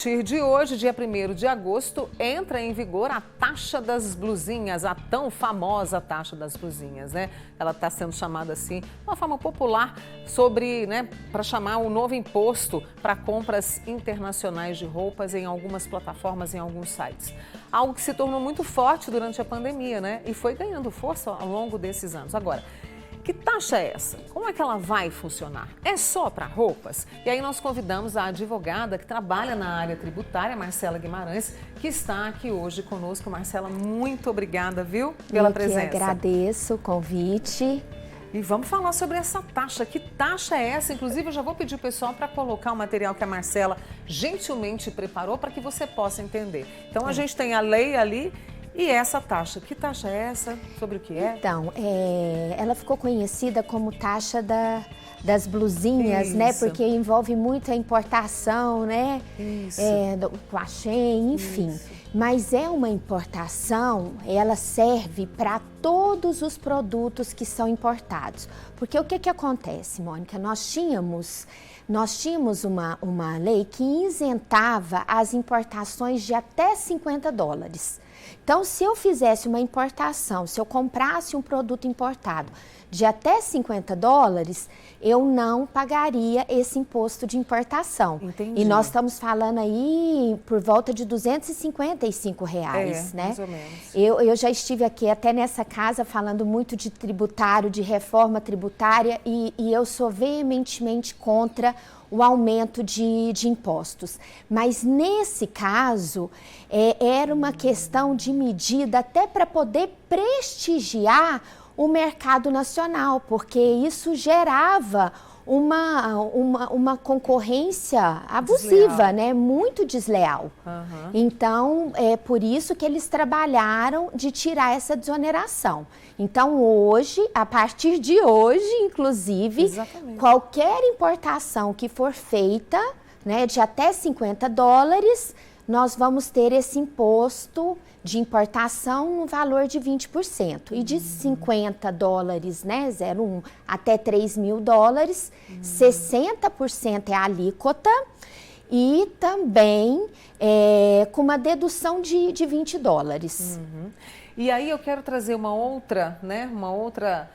A partir de hoje, dia 1º de agosto, entra em vigor a taxa das blusinhas, a tão famosa taxa das blusinhas, né? Ela está sendo chamada assim, de uma forma popular, para chamar um novo imposto para compras internacionais de roupas em algumas plataformas, em alguns sites. Algo que se tornou muito forte durante a pandemia, né? E foi ganhando força ao longo desses anos. Agora, que taxa é essa? Como é que ela vai funcionar? É só para roupas? E aí nós convidamos a advogada que trabalha na área tributária, Marcela Guimarães, que está aqui hoje conosco. Marcela, muito obrigada, viu, pela presença. Eu que agradeço o convite. E vamos falar sobre essa taxa. Que taxa é essa? Inclusive, eu já vou pedir o pessoal para colocar o material que a Marcela gentilmente preparou para que você possa entender. Então, a gente tem a lei ali. E essa taxa, que taxa é essa? Sobre o que é? Então, ela ficou conhecida como taxa das blusinhas, né? Porque envolve muita importação, né? Isso. Do Quachém, enfim. Isso. Mas é uma importação, ela serve para todos os produtos que são importados. Porque o que acontece, Mônica? Nós tínhamos uma lei que isentava as importações de até $50. Então, se eu fizesse uma importação, se eu comprasse um produto importado de até $50, eu não pagaria esse imposto de importação. Entendi. E nós estamos falando aí por volta de R$255, né? Mais ou menos. Eu já estive aqui até nessa casa falando muito de tributário, de reforma tributária e eu sou veementemente contra o aumento de impostos. Mas nesse caso, era uma questão de medida até para poder prestigiar o mercado nacional, porque isso gerava uma concorrência abusiva, desleal, né? Muito desleal. Uhum. Então, é por isso que eles trabalharam de tirar essa desoneração. Então, hoje, a partir de hoje, inclusive, exatamente, qualquer importação que for feita, né, de até $50, nós vamos ter esse imposto de importação no valor de 20%. E de $50, né, 0,1 até $3.000, 60% é a alíquota e também com uma dedução de $20. E aí eu quero trazer uma outra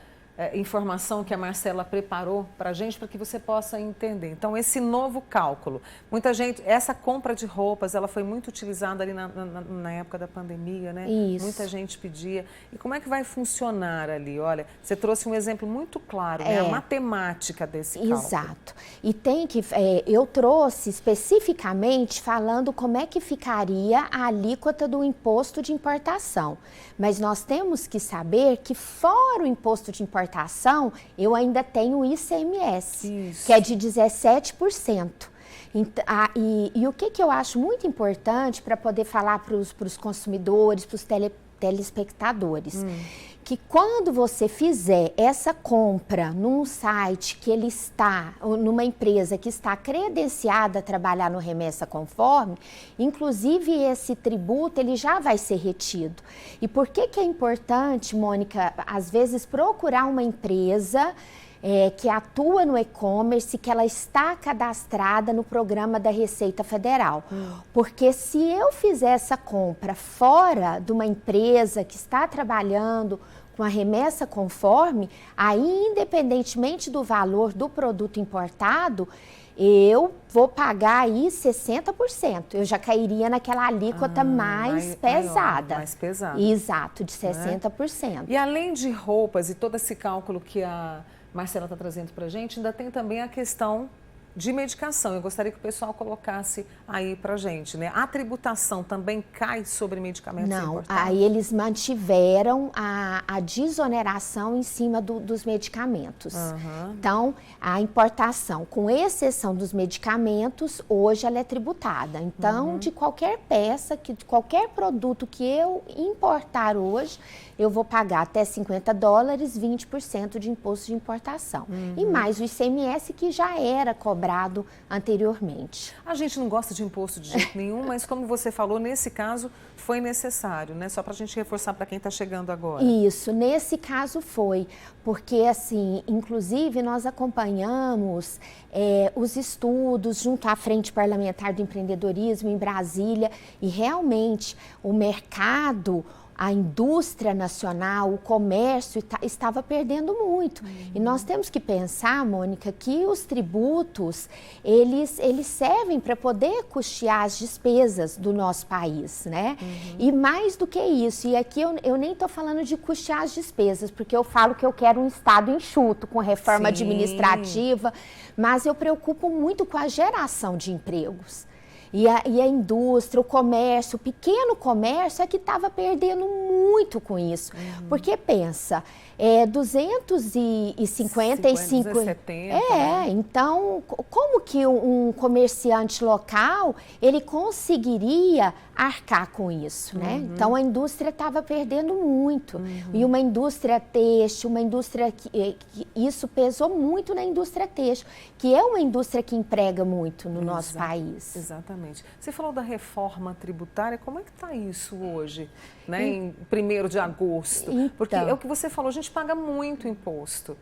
informação que a Marcela preparou para a gente, para que você possa entender. Então, esse novo cálculo, muita gente, essa compra de roupas, ela foi muito utilizada ali na época da pandemia, né? Isso. Muita gente pedia. E como é que vai funcionar ali? Olha, você trouxe um exemplo muito claro, né? A matemática desse cálculo. Exato. E tem que, eu trouxe especificamente falando como é que ficaria a alíquota do imposto de importação. Mas nós temos que saber que fora o imposto de importação, eu ainda tenho o ICMS, isso, que é de 17%. E o que eu acho muito importante para poder falar para os consumidores, para os telespectadores, que quando você fizer essa compra num site que ele está, ou numa empresa que está credenciada a trabalhar no Remessa Conforme, inclusive esse tributo ele já vai ser retido. E por que é importante, Mônica, às vezes procurar uma empresa que atua no e-commerce, que ela está cadastrada no programa da Receita Federal. Porque se eu fizer essa compra fora de uma empresa que está trabalhando com a remessa conforme, aí independentemente do valor do produto importado, eu vou pagar aí 60%. Eu já cairia naquela alíquota mais pesada. Maior, mais pesada. Exato, de 60%. E além de roupas e todo esse cálculo que a Marcela está trazendo para a gente, ainda tem também a questão de medicação. Eu gostaria que o pessoal colocasse aí para a gente, né? A tributação também cai sobre medicamentos importados? Não, aí eles mantiveram a desoneração em cima dos medicamentos. Então, a importação, com exceção dos medicamentos, hoje ela é tributada. Então, de qualquer peça, de qualquer produto que eu importar hoje, eu vou pagar até $50, 20% de imposto de importação. E mais o ICMS que já era cobrado cobrado anteriormente. A gente não gosta de imposto de jeito nenhum, mas como você falou, nesse caso foi necessário, né? Só para a gente reforçar para quem está chegando agora. Isso, nesse caso foi, porque assim, inclusive nós acompanhamos os estudos junto à Frente Parlamentar do Empreendedorismo em Brasília e realmente o mercado, a indústria nacional, o comércio estava perdendo muito. E nós temos que pensar, Mônica, que os tributos, eles servem para poder custear as despesas do nosso país, né? E mais do que isso, e aqui eu nem estou falando de custear as despesas, porque eu falo que eu quero um Estado enxuto, com reforma administrativa, mas eu preocupo muito com a geração de empregos. E a indústria, o comércio, o pequeno comércio é que estava perdendo muito com isso. Porque pensa, 255... 270, né? Então, como que um comerciante local, ele conseguiria arcar com isso, né? Então, a indústria estava perdendo muito. E uma indústria têxtil, uma indústria que isso pesou muito na indústria têxtil, que é uma indústria que emprega muito no nosso país. Exatamente. Você falou da reforma tributária, como é que está isso hoje, né? Em 1º de agosto? Então, porque é o que você falou, a gente paga muito imposto,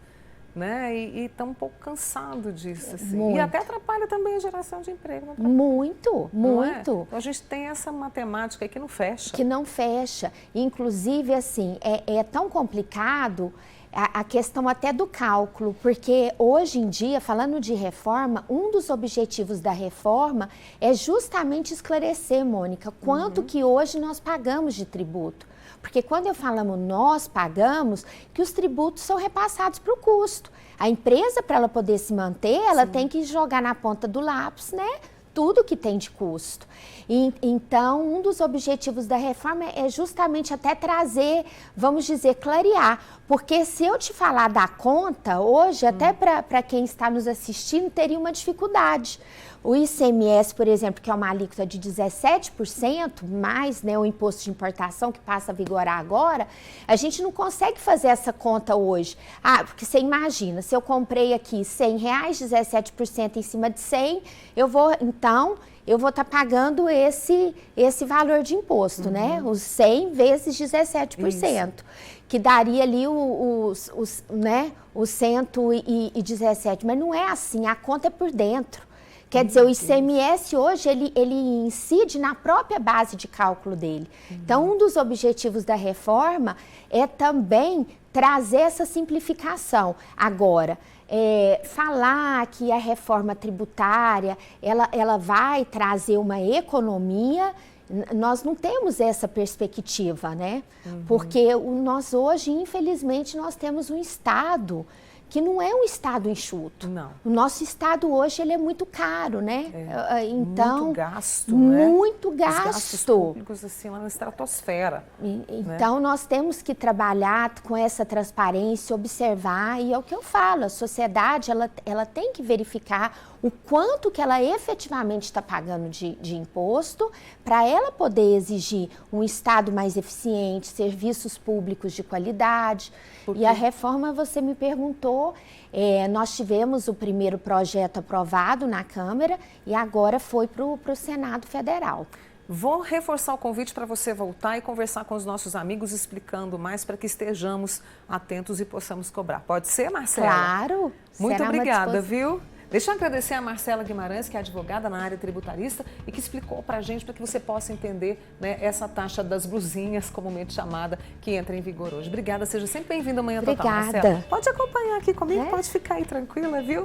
né? E está um pouco cansado disso, assim. Muito. E até atrapalha também a geração de emprego. Muito, muito. Então, a gente tem essa matemática aí que não fecha. Que não fecha. Inclusive, assim, é tão complicado a questão até do cálculo, porque hoje em dia, falando de reforma, um dos objetivos da reforma é justamente esclarecer, Mônica, quanto que hoje nós pagamos de tributo. Porque quando eu falamos nós pagamos, que os tributos são repassados para o custo. A empresa, para ela poder se manter, ela tem que jogar na ponta do lápis, né? Tudo que tem de custo. Então, um dos objetivos da reforma é justamente até trazer, vamos dizer, clarear. Porque se eu te falar da conta, hoje, até para quem está nos assistindo, teria uma dificuldade. O ICMS, por exemplo, que é uma alíquota de 17%, mais, né, o imposto de importação que passa a vigorar agora, a gente não consegue fazer essa conta hoje. Porque você imagina, se eu comprei aqui R$100, 17% em cima de 100, eu vou estar pagando esse valor de imposto, né? Os 100 vezes 17%. Isso. Que daria ali os 117. Mas não é assim, a conta é por dentro. Quer dizer, o ICMS hoje, ele incide na própria base de cálculo dele. Então, um dos objetivos da reforma é também trazer essa simplificação. Agora, falar que a reforma tributária, ela vai trazer uma economia, nós não temos essa perspectiva, né? Porque nós hoje, infelizmente, nós temos um Estado que não é um Estado enxuto. Não. O nosso Estado hoje, ele é muito caro, né? Então, muito gasto, né? Muito gasto. Os gastos públicos, assim, lá na estratosfera. Então, nós temos que trabalhar com essa transparência, observar, e é o que eu falo, a sociedade, ela tem que verificar o quanto que ela efetivamente está pagando de imposto, para ela poder exigir um Estado mais eficiente, serviços públicos de qualidade. E a reforma, você me perguntou, nós tivemos o primeiro projeto aprovado na Câmara e agora foi para o Senado Federal. Vou reforçar o convite para você voltar e conversar com os nossos amigos, explicando mais para que estejamos atentos e possamos cobrar. Pode ser, Marcela? Claro. Muito obrigada, viu? Deixa eu agradecer a Marcela Guimarães, que é advogada na área tributarista e que explicou para a gente, para que você possa entender, né, essa taxa das blusinhas, comumente chamada, que entra em vigor hoje. Obrigada, seja sempre bem-vinda amanhã. Obrigada. Total, Marcela. Pode acompanhar aqui comigo, pode ficar aí tranquila, viu?